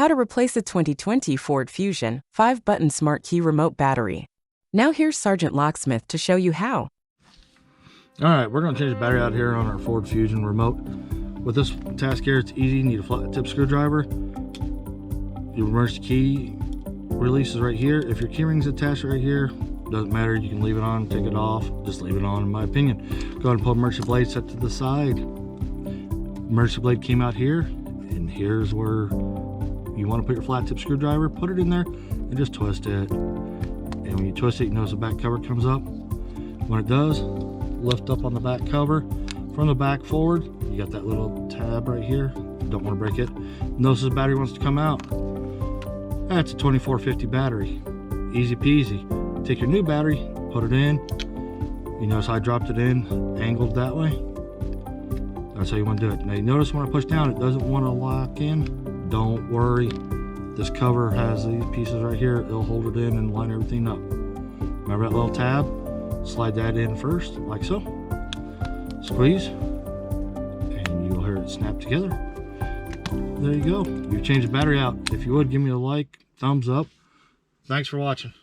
How to replace a 2020 Ford Fusion 5-button smart key remote battery. Now here's Sergeant Locksmith to show you how. Alright, we're going to change the battery out here on our Ford Fusion remote. With this task here, it's easy. You need a flat tip screwdriver. Your emergency key release is right here. If your key ring's attached right here, doesn't matter. You can leave it on, take it off. Just leave it on, in my opinion. Go ahead and pull emergency blade set to the side. Emergency blade came out here, and here's where you want to put your flat tip screwdriver. Put it in there and just twist it. And when you twist it, you notice the back cover comes up. When it does, lift up on the back cover. From the back forward, you got that little tab right here. Don't want to break it. Notice the battery wants to come out. That's a 2450 battery. Easy peasy. Take your new battery, put it in. You notice I dropped it in, angled that way. That's how you want to do it. Now you notice when I push down, it doesn't want to lock in. Don't worry. This cover has these pieces right here. It'll hold it in and line everything up. Remember that little tab? Slide that in first, like so. Squeeze, and you'll hear it snap together. There you go. You've changed the battery out. If you would, give me a like, thumbs up. Thanks for watching.